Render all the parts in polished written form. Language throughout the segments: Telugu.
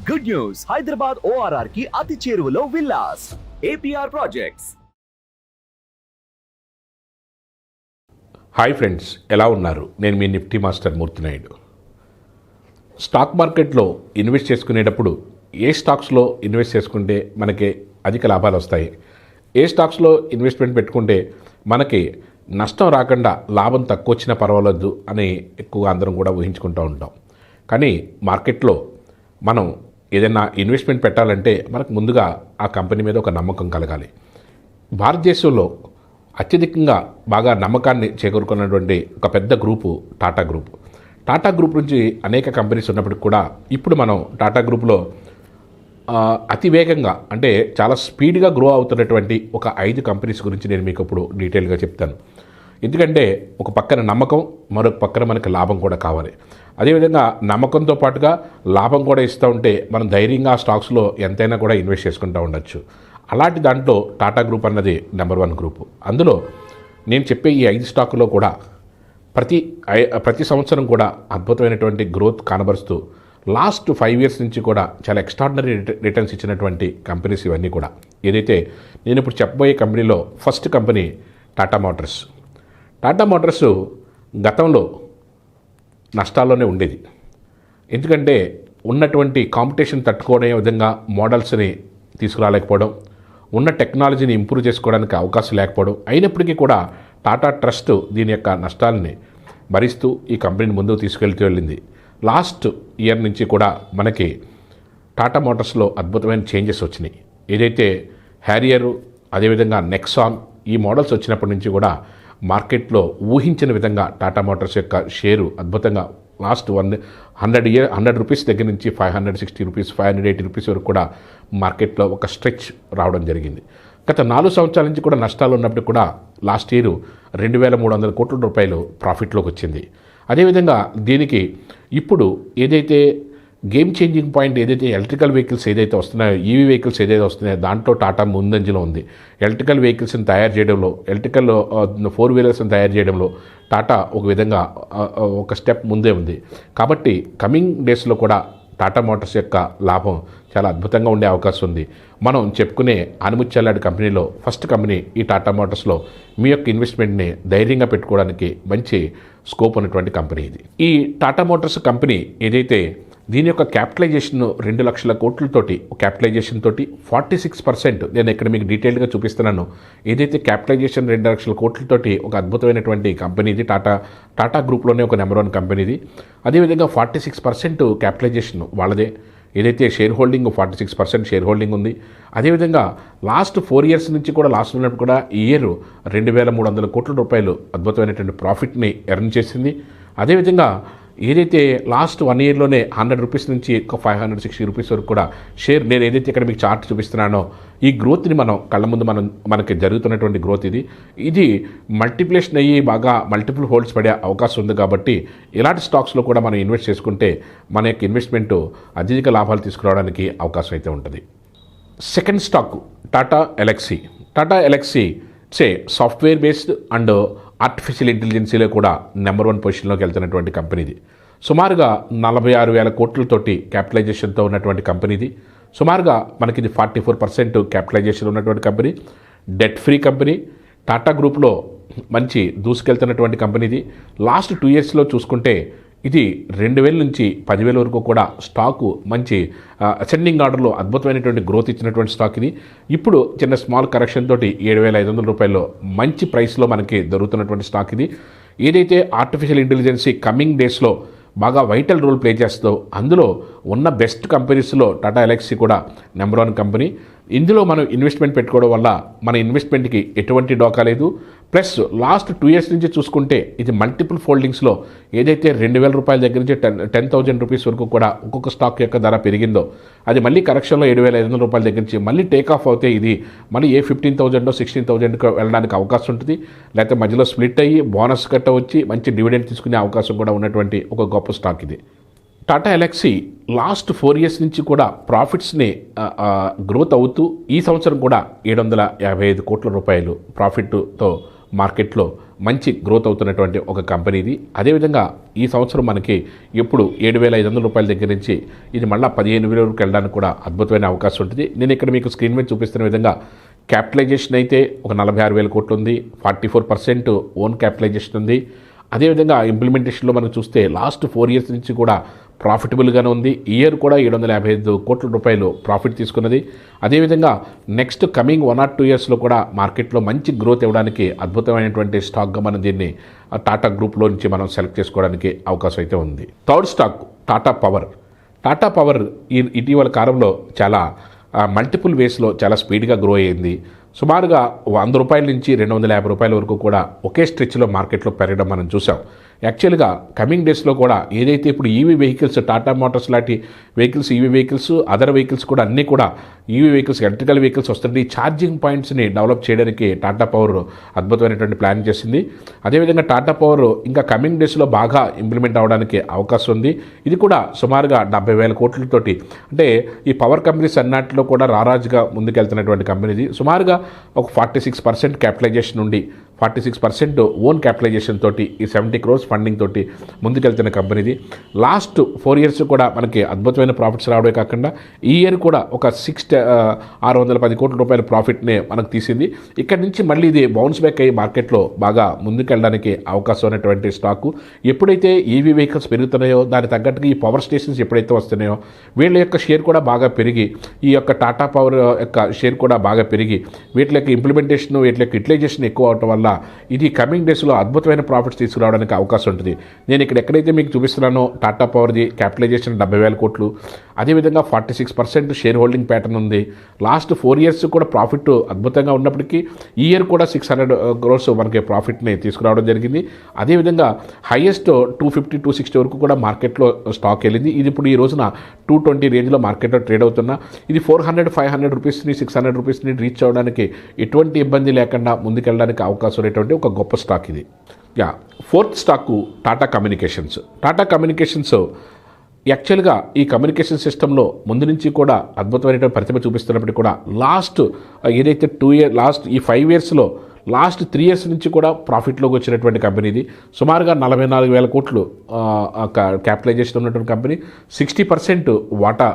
గుడ్ న్యూస్, హైదరాబాద్ ORR కి అతి చేరువలో villas APR projects. Hi friends, ఎలా ఉన్నారు? నేను మీ నిఫ్టీ మాస్టర్ మూర్తి నాయుడు. స్టాక్ మార్కెట్లో ఇన్వెస్ట్ చేసుకునేటప్పుడు ఏ స్టాక్స్లో ఇన్వెస్ట్ చేసుకుంటే మనకి అధిక లాభాలు వస్తాయి, ఏ స్టాక్స్లో ఇన్వెస్ట్మెంట్ పెట్టుకుంటే మనకి నష్టం రాకుండా లాభం తక్కువ వచ్చినా పర్వాలేదు అని ఎక్కువగా అందరం కూడా ఊహించుకుంటూ ఉంటాం. కానీ మార్కెట్లో మనం ఏదైనా ఇన్వెస్ట్మెంట్ పెట్టాలంటే మనకు ముందుగా ఆ కంపెనీ మీద ఒక నమ్మకం కలగాలి. భారతదేశంలో అత్యధికంగా బాగా నమ్మకాన్ని చేకూరుకున్నటువంటి ఒక పెద్ద group Tata group. Tata group నుంచి అనేక కంపెనీస్ ఉన్నప్పటికి కూడా ఇప్పుడు మనం టాటా గ్రూప్లో అతి వేగంగా అంటే చాలా స్పీడ్గా గ్రో అవుతున్నటువంటి ఒక 5 కంపెనీస్ గురించి నేను మీకు ఇప్పుడు డీటెయిల్గా చెప్తాను. ఎందుకంటే ఒక పక్కన నమ్మకం, మరొక పక్కన మనకి లాభం కూడా కావాలి. అదేవిధంగా నమ్మకంతో పాటుగా లాభం కూడా ఇస్తూ ఉంటే మనం ధైర్యంగా స్టాక్స్లో ఎంతైనా కూడా ఇన్వెస్ట్ చేసుకుంటూ ఉండొచ్చు. అలాంటి దాంట్లో టాటా గ్రూప్ అన్నది నెంబర్ 1 గ్రూపు. అందులో నేను చెప్పే ఈ 5 స్టాకుల్లో కూడా ప్రతి సంవత్సరం కూడా అద్భుతమైనటువంటి గ్రోత్ కనబరుస్తూ లాస్ట్ 5 ఇయర్స్ నుంచి కూడా చాలా ఎక్స్ట్రాడినరీ రిటర్న్స్ ఇచ్చినటువంటి కంపెనీస్ ఇవన్నీ కూడా. ఏదైతే నేను ఇప్పుడు చెప్పబోయే కంపెనీలో first company Tata Motors. Tata Motors గతంలో నష్టాల్లోనే ఉండేది. ఎందుకంటే ఉన్నటువంటి కాంపిటీషన్ తట్టుకునే విధంగా మోడల్స్ని తీసుకురాలేకపోవడం, ఉన్న టెక్నాలజీని ఇంప్రూవ్ చేసుకోవడానికి అవకాశం లేకపోవడం, అయినప్పటికీ కూడా టాటా ట్రస్ట్ దీని యొక్క నష్టాలని భరిస్తూ ఈ కంపెనీని ముందుకు తీసుకెళ్తూ వెళ్ళింది. లాస్ట్ ఇయర్ నుంచి కూడా మనకి టాటా మోటార్స్లో అద్భుతమైన చేంజెస్ వచ్చినాయి. ఏదైతే హ్యారియరు, అదేవిధంగా నెక్సాన్ ఈ మోడల్స్ వచ్చినప్పటి నుంచి కూడా మార్కెట్లో ఊహించిన విధంగా టాటా మోటార్స్ యొక్క షేరు అద్భుతంగా లాస్ట్ 100 రూపీస్ దగ్గర నుంచి 560 రూపీస్, 580 రూపీస్ వరకు కూడా మార్కెట్లో ఒక స్ట్రెచ్ రావడం జరిగింది. గత 4 సంవత్సరాల నుంచి కూడా నష్టాలు ఉన్నప్పుడు కూడా లాస్ట్ ఇయర్ 2,300 కోట్ల రూపాయలు ప్రాఫిట్లోకి వచ్చింది. అదేవిధంగా దీనికి ఇప్పుడు ఏదైతే గేమ్ చేంజింగ్ పాయింట్ ఏదైతే ఎలక్ట్రికల్ వెహికల్స్ ఏదైతే వస్తున్నాయో, ఈవీ వెహికల్స్ ఏదైతే వస్తున్నాయో దాంట్లో టాటా ముందంజలో ఉంది. ఎలక్ట్రికల్ వెహికల్స్ని తయారు చేయడంలో, ఎలక్ట్రికల్ 4 వీలర్స్ని తయారు చేయడంలో టాటా ఒక విధంగా ఒక స్టెప్ ముందే ఉంది. కాబట్టి కమింగ్ డేస్లో కూడా టాటా మోటార్స్ యొక్క లాభం చాలా అద్భుతంగా ఉండే అవకాశం ఉంది. మనం చెప్పుకునే ఆనిముత్యాలాంటి కంపెనీలో ఫస్ట్ కంపెనీ ఈ టాటా మోటార్స్లో మీ యొక్క ఇన్వెస్ట్మెంట్ని ధైర్యంగా పెట్టుకోవడానికి మంచి స్కోప్ ఉన్నటువంటి కంపెనీ ఇది. ఈ టాటా మోటార్స్ కంపెనీ ఏదైతే దీని యొక్క క్యాపిటలైజేషన్ 2 లక్షల కోట్లతోటి క్యాపిటలైజేషన్ తోటి 46%, నేను ఇక్కడ మీకు డీటెయిల్గా చూపిస్తున్నాను. ఏదైతే క్యాపిటలైజేషన్ 2 లక్షల కోట్లతోటి ఒక అద్భుతమైనటువంటి కంపెనీ ఇది. టాటా గ్రూప్లోనే ఒక నెంబర్ 1 కంపెనీ ఇది. అదేవిధంగా 46% క్యాపిటలైజేషన్ వాళ్ళదే. ఏదైతే షేర్ హోల్డింగ్ 46% షేర్ హోల్డింగ్ ఉంది. అదేవిధంగా లాస్ట్ 4 ఇయర్స్ నుంచి కూడా లాస్ట్ ఉన్నప్పుడు కూడా ఈ ఇయర్ 2,300 కోట్ల రూపాయలు అద్భుతమైనటువంటి ప్రాఫిట్ని ఎర్న్ చేసింది. అదేవిధంగా ఏదైతే లాస్ట్ 1 ఇయర్లోనే 100 రూపీస్ నుంచి 560 రూపీస్ వరకు కూడా షేర్, నేను ఏదైతే ఇక్కడ మీకు చార్ట్ చూపిస్తున్నానో ఈ గ్రోత్ని మనం కళ్ళ ముందు మనకి జరుగుతున్నటువంటి గ్రోత్ ఇది మల్టిప్లేషన్ అయ్యి బాగా మల్టిపుల్ హోల్డ్స్ పడే అవకాశం ఉంది. కాబట్టి ఇలాంటి స్టాక్స్లో కూడా మనం ఇన్వెస్ట్ చేసుకుంటే మన యొక్క ఇన్వెస్ట్మెంట్ అత్యధిక లాభాలు తీసుకురావడానికి అవకాశం అయితే ఉంటుంది. Second stock Tata Elxsi. Tata Elxsi it's a software based and artificial ఇంటెలిజెన్సీలో కూడా నెంబర్ 1 పొజిషన్లోకి వెళ్తున్నటువంటి కంపెనీ ఇది. సుమారుగా 46,000 కోట్లతోటి క్యాపిటలైజేషన్తో ఉన్నటువంటి కంపెనీ ఇది. సుమారుగా మనకి ఇది 44% క్యాపిటలైజేషన్ ఉన్నటువంటి company, debt free company. Tata గ్రూప్లో మంచి దూసుకెళ్తున్నటువంటి కంపెనీ ఇది. లాస్ట్ 2 ఇయర్స్లో చూసుకుంటే ఇది 2,000 నుంచి 10,000 వరకు కూడా స్టాకు మంచి అసెండింగ్ ఆర్డర్లో అద్భుతమైనటువంటి గ్రోత్ ఇచ్చినటువంటి స్టాక్ ఇది. ఇప్పుడు చిన్న స్మాల్ కరెక్షన్ తోటి 7,500 రూపాయల్లో మంచి ప్రైస్లో మనకి దొరుకుతున్నటువంటి స్టాక్ ఇది. ఏదైతే ఆర్టిఫిషియల్ ఇంటెలిజెన్సీ కమింగ్ డేస్లో బాగా వైటల్ రోల్ ప్లే చేస్తూ అందులో ఉన్న బెస్ట్ కంపెనీస్లో టాటా ఎలక్సీ కూడా నెంబర్ 1 కంపెనీ. ఇందులో మనం ఇన్వెస్ట్మెంట్ పెట్టుకోవడం వల్ల మన ఇన్వెస్ట్మెంట్కి ఎటువంటి డోకా లేదు. ప్లస్ లాస్ట్ 2 ఇయర్స్ నుంచి చూసుకుంటే ఇది మల్టిపుల్ ఫోల్డింగ్స్లో ఏదైతే 2,000 రూపాయల దగ్గర నుంచి 10,000 రూపీస్ వరకు కూడా ఒక్కొక్క స్టాక్ యొక్క ధర పెరిగిందో అది మళ్ళీ కరెక్షన్లో 7,500 రూపాయల దగ్గర నుంచి మళ్ళీ టేక్ ఆఫ్ అవుతే ఇది మళ్ళీ 15,000 16,000 వెళ్ళడానికి అవకాశం ఉంటుంది. లేకపోతే మధ్యలో స్ప్లిట్ అయ్యి బోనస్ కట్ట వచ్చి మంచి డివిడెండ్ తీసుకునే అవకాశం కూడా ఉన్నటువంటి ఒక గొప్ప స్టాక్ ఇది. టాటా ఎలక్సీ లాస్ట్ 4 ఇయర్స్ నుంచి కూడా ప్రాఫిట్స్ని గ్రోత్ అవుతూ ఈ సంవత్సరం కూడా 755 కోట్ల రూపాయలు ప్రాఫిట్తో మార్కెట్లో మంచి గ్రోత్ అవుతున్నటువంటి ఒక కంపెనీ ఇది. అదేవిధంగా ఈ సంవత్సరం మనకి ఎప్పుడు 7,500 రూపాయల దగ్గర నుంచి ఇది మళ్ళీ 15,000 వరకు వెళ్ళడానికి కూడా అద్భుతమైన అవకాశం ఉంటుంది. నేను ఇక్కడ మీకు స్క్రీన్ మీద చూపిస్తున్న విధంగా క్యాపిటలైజేషన్ అయితే ఒక 46,000 కోట్లు ఉంది, 44% ఓన్ క్యాపిటలైజేషన్ ఉంది. అదేవిధంగా ఇంప్లిమెంటేషన్లో మనం చూస్తే లాస్ట్ 4 ఇయర్స్ నుంచి కూడా ప్రాఫిటబుల్గానే ఉంది. ఈ ఇయర్ కూడా 755 కోట్ల రూపాయలు ప్రాఫిట్ తీసుకున్నది. అదేవిధంగా నెక్స్ట్ కమింగ్ 1 or 2 ఇయర్స్లో కూడా మార్కెట్లో మంచి గ్రోత్ ఇవ్వడానికి అద్భుతమైనటువంటి స్టాక్గా మనం దీన్ని టాటా గ్రూప్లో నుంచి మనం సెలెక్ట్ చేసుకోవడానికి అవకాశం అయితే ఉంది. Third stock Tata power. Tata power ఇటీవల కాలంలో చాలా మల్టిపుల్ వేస్లో చాలా స్పీడ్గా గ్రో అయ్యింది. సుమారుగా 100 రూపాయల నుంచి 250 రూపాయల వరకు కూడా ఒకే స్ట్రెచ్లో మార్కెట్లో పెరగడం మనం చూసాం. యాక్చువల్గా కమింగ్ డేస్లో కూడా ఏదైతే ఇప్పుడు ఈవీ వెహికల్స్, టాటా మోటార్స్ లాంటి vehicles, EV vehicles, other vehicles కూడా అన్నీ కూడా ఈవీ వెహికల్స్, ఎలక్ట్రికల్ వెహికల్స్ వస్తుంది. ఛార్జింగ్ పాయింట్స్ని డెవలప్ చేయడానికి టాటా పవర్ అద్భుతమైనటువంటి ప్లాన్ చేసింది. అదేవిధంగా టాటా పవర్ ఇంకా కమింగ్ డేస్లో బాగా ఇంప్లిమెంట్ అవ్వడానికి అవకాశం ఉంది. ఇది కూడా సుమారుగా 70,000 కోట్లతోటి, అంటే ఈ పవర్ కంపెనీస్ అన్నింటిలో కూడా రారాజుగా ముందుకెళ్తున్నటువంటి కంపెనీ ఇది. సుమారుగా ఒక 46% క్యాపిటలైజేషన్ ఉండి 46% ఓన్ క్యాపిటలైజేషన్ తోటి ఈ 70 crores ఫండింగ్ తోటి ముందుకెళ్తున్న కంపెనీది. లాస్ట్ 4 ఇయర్స్ కూడా మనకి అద్భుతమైన ప్రాఫిట్స్ రావడమే కాకుండా ఈ ఇయర్ కూడా ఒక 610 కోట్ల రూపాయల ప్రాఫిట్నే మనకు తీసింది. ఇక్కడ నుంచి మళ్ళీ ఇది బౌన్స్ బ్యాక్ అయ్యి మార్కెట్లో బాగా ముందుకెళ్ళడానికి అవకాశం ఉన్నటువంటి స్టాకు. ఎప్పుడైతే ఈవీ వెహికల్స్ పెరుగుతున్నాయో దానికి తగ్గట్టుగా ఈ పవర్ స్టేషన్స్ ఎప్పుడైతే వస్తున్నాయో వీళ్ళ యొక్క షేర్ కూడా బాగా పెరిగి, ఈ యొక్క టాటా పవర్ యొక్క షేర్ కూడా బాగా పెరిగి వీటి యొక్క ఇంప్లిమెంటేషన్, వీటి యొక్క యూటిలైజేషన్ ఎక్కువ అవడం వల్ల ఇది కమింగ్ డేస్లో అద్భుతమైన ప్రాఫిట్స్ తీసుకురావడానికి అవకాశం ఉంటుంది. నేను ఇక్కడ ఎక్కడైతే మీకు చూపిస్తున్నానో టాటా పవర్ది క్యాపిటలైజేషన్ 70,000 కోట్లు, అదేవిధంగా 46% షేర్ హోల్డింగ్ ప్యాటర్న్ ఉంది. లాస్ట్ 4 ఇయర్స్ కూడా ప్రాఫిట్ అద్భుతంగా ఉన్నప్పటికీ ఈ ఇయర్ కూడా 600 crores మనకి ప్రాఫిట్ని తీసుకురావడం జరిగింది. అదేవిధంగా హైయెస్ట్ 250-260 వరకు కూడా మార్కెట్లో స్టాక్ వెళ్ళింది. ఇది ఇప్పుడు ఈ రోజున 220 రేంజ్లో మార్కెట్లో ట్రేడ్ అవుతున్నా ఇది 400-500 రూపీస్ని 600 రూపీస్ని రీచ్ అవ్వడానికి ఎటువంటి ఇబ్బంది లేకుండా ముందుకెళ్ళడానికి అవకాశం ఉండేటువంటి ఒక గొప్ప స్టాక్ ఇది. Fourth stock Tata communications. Tata communications యాక్చువల్గా ఈ కమ్యూనికేషన్ సిస్టంలో ముందు నుంచి కూడా అద్భుతమైనటువంటి ప్రతిభ చూపిస్తున్నప్పటికీ కూడా లాస్ట్ ఏదైతే 5 ఇయర్స్లో లాస్ట్ 3 ఇయర్స్ నుంచి కూడా ప్రాఫిట్లోకి వచ్చినటువంటి కంపెనీ ఇది. సుమారుగా 44,000 కోట్లు క్యాపిటలైజేషన్ ఉన్నటువంటి కంపెనీ, 60% వాటా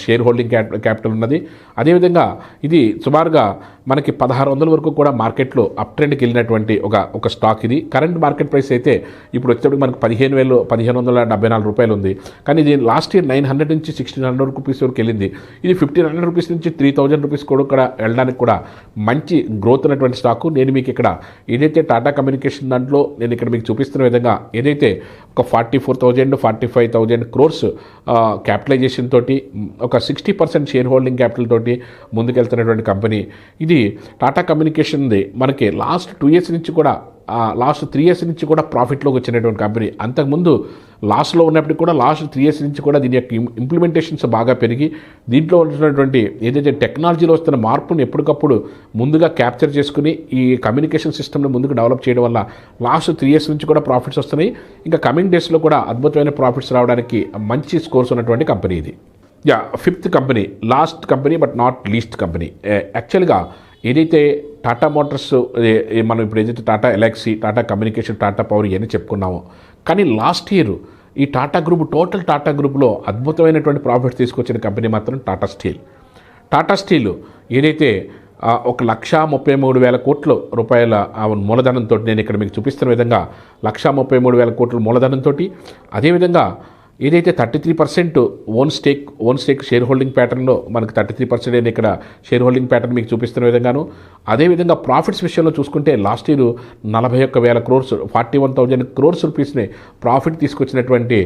షేర్ హోల్డింగ్ క్యాపిటల్ ఉన్నది. అదేవిధంగా ఇది సుమారుగా మనకి 1,600 వరకు కూడా మార్కెట్లో అప్ ట్రెండ్కి వెళ్ళినటువంటి ఒక స్టాక్ ఇది. కరెంట్ మార్కెట్ ప్రైస్ అయితే ఇప్పుడు వచ్చేటప్పుడు మనకు 15,174 రూపాయలు ఉంది. కానీ ఇది లాస్ట్ ఇయర్ 900 నుంచి 1,600 రూపీస్ వరకు వెళ్ళింది. ఇది 1,500 రూపీస్ నుంచి 3,000 రూపీస్ కూడా వెళ్ళడానికి కూడా మంచి గ్రోత్ ఉన్నటువంటి స్టాక్. నేను మీకు ఇక్కడ ఏదైతే టాటా కమ్యూనికేషన్ దాంట్లో నేను ఇక్కడ మీకు చూపిస్తున్న విధంగా ఏదైతే ఒక 44,000-45,000 crores క్యాపిటలైజేషన్ తోటి ఒక 60% షేర్ హోల్డింగ్ క్యాపిటల్ తోటి ముందుకెళ్తున్నటువంటి కంపెనీ ఇది. టాటా కమ్యూనికేషన్ది మనకి లాస్ట్ 2 ఇయర్స్ నుంచి కూడా లాస్ట్ 3 ఇయర్స్ నుంచి కూడా ప్రాఫిట్లోకి వచ్చినటువంటి కంపెనీ. అంతకుముందు లాస్ట్లో ఉన్నప్పటికీ కూడా లాస్ట్ 3 ఇయర్స్ నుంచి కూడా దీని యొక్క ఇంప్లిమెంటేషన్స్ బాగా పెరిగి దీంట్లో ఉన్నటువంటి ఏదైతే టెక్నాలజీలో వస్తున్న మార్పును ఎప్పటికప్పుడు ముందుగా క్యాప్చర్ చేసుకుని ఈ కమ్యూనికేషన్ సిస్టమ్ని ముందుకు డెవలప్ చేయడం వల్ల లాస్ట్ 3 ఇయర్స్ నుంచి కూడా ప్రాఫిట్స్ వస్తున్నాయి. ఇంకా కమింగ్ డేస్లో కూడా అద్భుతమైన ప్రాఫిట్స్ రావడానికి మంచి స్కోర్స్ ఉన్నటువంటి కంపెనీ ఇది. Fifth company, last company but not least company. యాక్చువల్గా ఏదైతే టాటా మోటార్స్, మనం ఇప్పుడు ఏదైతే టాటా ఎలక్సీ, టాటా కమ్యూనికేషన్, టాటా పవర్ ఇవన్నీ చెప్పుకున్నామో, కానీ లాస్ట్ ఇయర్ ఈ టాటా గ్రూప్, టోటల్ టాటా గ్రూప్లో అద్భుతమైనటువంటి ప్రాఫిట్స్ తీసుకొచ్చిన కంపెనీ మాత్రం టాటా స్టీల్. టాటా స్టీల్ ఏదైతే 1,33,000 కోట్ల రూపాయల మూలధనంతో, నేను ఇక్కడ మీకు చూపిస్తున్న విధంగా 1,33,000 కోట్ల మూలధనంతో, అదేవిధంగా ఏదైతే 33% ఓన్ స్టేక్ షేర్ హోల్డింగ్ ప్యాటర్న్లో మనకు 33% నేను ఇక్కడ షేర్ హోల్డింగ్ ప్యాటర్న్ మీకు చూపిస్తున్న విధంగాను, అదేవిధంగా ప్రాఫిట్స్ విషయంలో చూసుకుంటే లాస్ట్ ఇయర్ 41,000 crores 41,000 crores రూపీస్ని ప్రాఫిట్ తీసుకొచ్చినటువంటి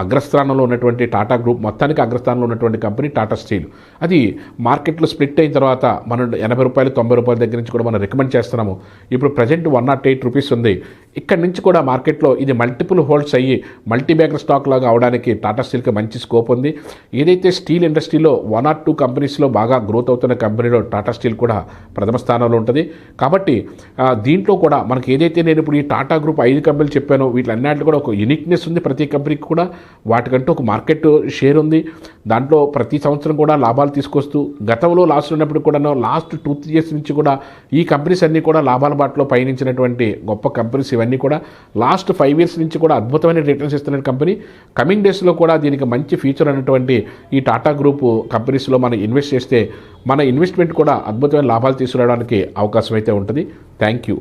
అగ్రస్థానంలో ఉన్నటువంటి టాటా గ్రూప్, మొత్తానికి అగ్రస్థానంలో ఉన్నటువంటి కంపెనీ టాటా స్టీల్. అది మార్కెట్లో స్ప్లిట్ అయిన తర్వాత మనం 80 రూపాయలు 90 రూపాయల దగ్గర నుంచి కూడా మనం రికమెండ్ చేస్తున్నాము. ఇప్పుడు ప్రజెంట్ 108 రూపీస్ ఉంది. ఇక్కడి నుంచి కూడా మార్కెట్లో ఇది మల్టిపుల్ హోల్డ్స్ అయ్యి మల్టీబ్యాగర్ స్టాక్ లాగా అవడానికి టాటా స్టీల్కి మంచి స్కోప్ ఉంది. ఏదైతే స్టీల్ ఇండస్ట్రీలో 1 or 2 కంపెనీస్లో బాగా గ్రోత్ అవుతున్న కంపెనీలో టాటా స్టీల్ కూడా ప్రథమ స్థానంలో ఉంటుంది. కాబట్టి దీంట్లో కూడా మనకి ఏదైతే నేను ఇప్పుడు ఈ టాటా గ్రూప్ 5 కంపెనీలు చెప్పానో వీటిలన్నింటిలో కూడా ఒక యూనిక్నెస్ ఉంది. ప్రతి కంపెనీకి కూడా వాటికంటూ ఒక మార్కెట్ షేర్ ఉంది. దాంట్లో ప్రతి సంవత్సరం కూడా లాభాలు తీసుకొస్తూ గతంలో లాస్ట్ ఉన్నప్పుడు కూడా లాస్ట్ 2-3 years నుంచి కూడా ఈ కంపెనీస్ అన్నీ కూడా లాభాల బాటలో పయనించినటువంటి గొప్ప కంపెనీస్ ఇవన్నీ కూడా లాస్ట్ 5 years నుంచి కూడా అద్భుతమైన రిటర్న్స్ ఇస్తున్న కంపెనీ. కమింగ్ డేస్లో కూడా దీనికి మంచి ఫ్యూచర్ అనేటువంటి ఈ టాటా గ్రూప్ కంపెనీస్లో మనం ఇన్వెస్ట్ చేస్తే మన ఇన్వెస్ట్మెంట్ కూడా అద్భుతమైన లాభాలు తీసుకురావడానికి అవకాశం అయితే ఉంటుంది. Thank you.